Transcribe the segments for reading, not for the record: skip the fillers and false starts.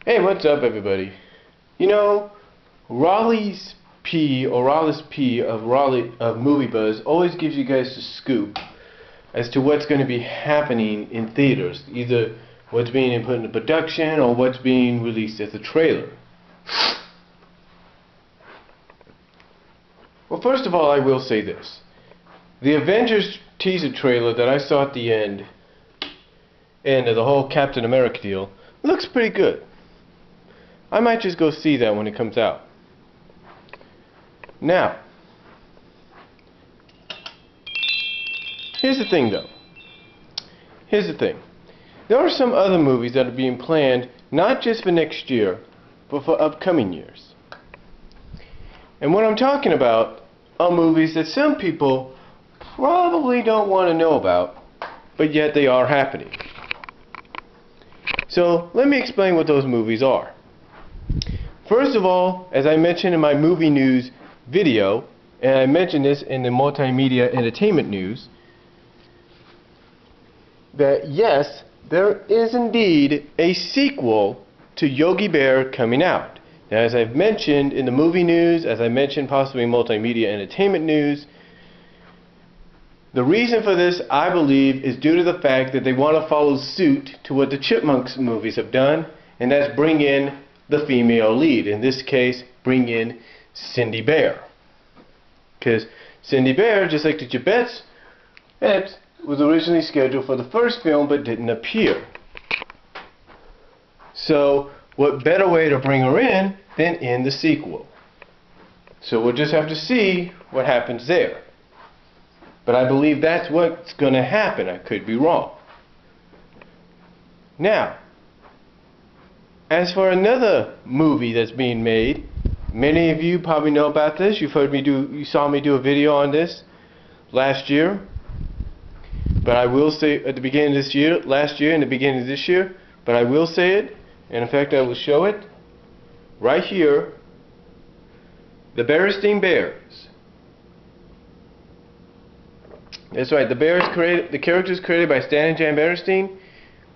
Hey, what's up, everybody? You know, Raleigh's P or Raleigh's P of Movie Buzz always gives you guys the scoop as to what's going to be happening in theaters, either what's being put into production or what's being released as a trailer. Well, first of all, I will say this: the Avengers teaser trailer that I saw at the end of the whole Captain America deal looks pretty good. I might just go see that when it comes out. Now, here's the thing though. Here's the thing. There are some other movies that are being planned not just for next year, but for upcoming years. And what I'm talking about are movies that some people probably don't want to know about, but yet they are happening. So, let me explain what those movies are. First of all, as I mentioned in my movie news video, and I mentioned this in the multimedia entertainment news, that yes, there is indeed a sequel to Yogi Bear coming out. Now, as I've mentioned in the movie news, as I mentioned possibly in multimedia entertainment news, the reason for this, I believe, is due to the fact that they want to follow suit to what the Chipmunks movies have done, and that's bring in the female lead. In this case, bring in Cindy Bear. Because Cindy Bear, just like the Chipettes, it was originally scheduled for the first film but didn't appear. So, what better way to bring her in than in the sequel? So we'll just have to see what happens there. But I believe that's what's going to happen. I could be wrong. Now, as for another movie that's being made, many of you probably know about this. You saw me do a video on this last year. But I will say at the beginning of this year, last year and the beginning of this year, but I will say it, and in fact I will show it right here. The Berenstain Bears. That's right, the characters created by Stan and Jan Berenstain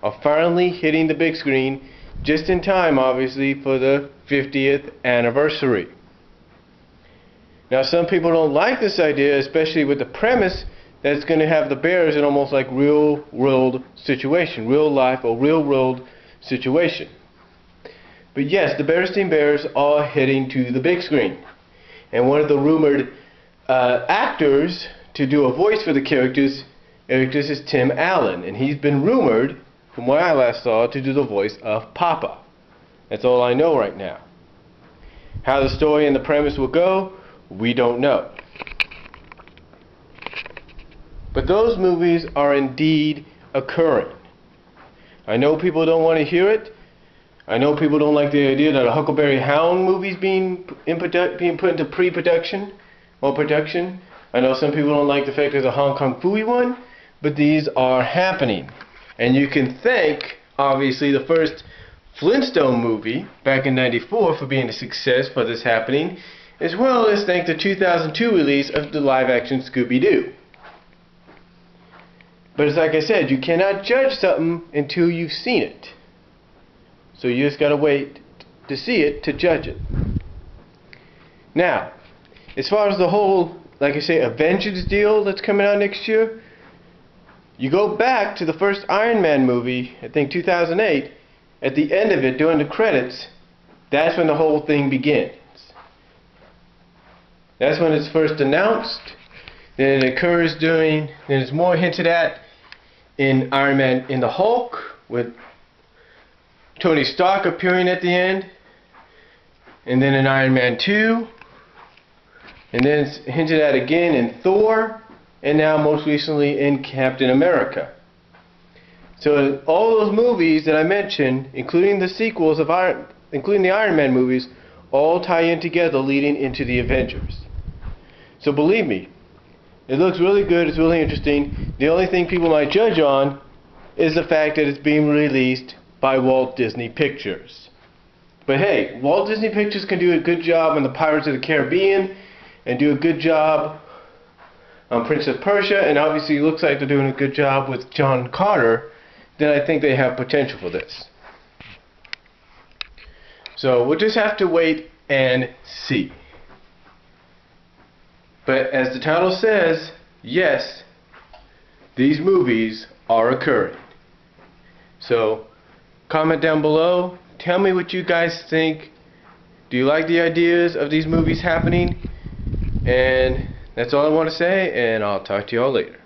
are finally hitting the big screen, just in time, obviously, for the 50th anniversary. Now, some people don't like this idea, especially with the premise that it's going to have the bears in almost like real-world situation, real life or real-world situation. But yes, the Berenstain Bears are heading to the big screen. And one of the rumored actors to do a voice for the characters is Tim Allen, and he's been rumored, from what I last saw, to do the voice of Papa. That's all I know right now. How the story and the premise will go, we don't know. But those movies are indeed occurring. I know people don't want to hear it. I know people don't like the idea that a Huckleberry Hound movie is being put into pre-production or production. I know some people don't like the fact there's a Hong Kong Phooey one, but these are happening. And you can thank, obviously, the first Flintstone movie back in '94 for being a success for this happening, as well as thank the 2002 release of the live-action Scooby-Doo. But it's like I said, you cannot judge something until you've seen it. So you just gotta wait to see it to judge it. Now, as far as the whole, like I say, Avengers deal that's coming out next year, you go back to the first Iron Man movie, I think 2008, at the end of it, during the credits, that's when the whole thing begins. That's when it's first announced, then it occurs then it's more hinted at in Iron Man in the Hulk, with Tony Stark appearing at the end, and then in Iron Man 2, and then it's hinted at again in Thor, and now most recently in Captain America. So all those movies that I mentioned, including the sequels of including the Iron Man movies, all tie in together leading into the Avengers. So believe me, it looks really good, it's really interesting. The only thing people might judge on is the fact that it's being released by Walt Disney Pictures. But hey, Walt Disney Pictures can do a good job on the Pirates of the Caribbean and do a good job on Prince of Persia, and obviously it looks like they're doing a good job with John Carter, then I think they have potential for this. So we'll just have to wait and see. But as the title says, yes, these movies are occurring. So comment down below. Tell me what you guys think. Do you like the ideas of these movies happening? And that's all I want to say, and I'll talk to you all later.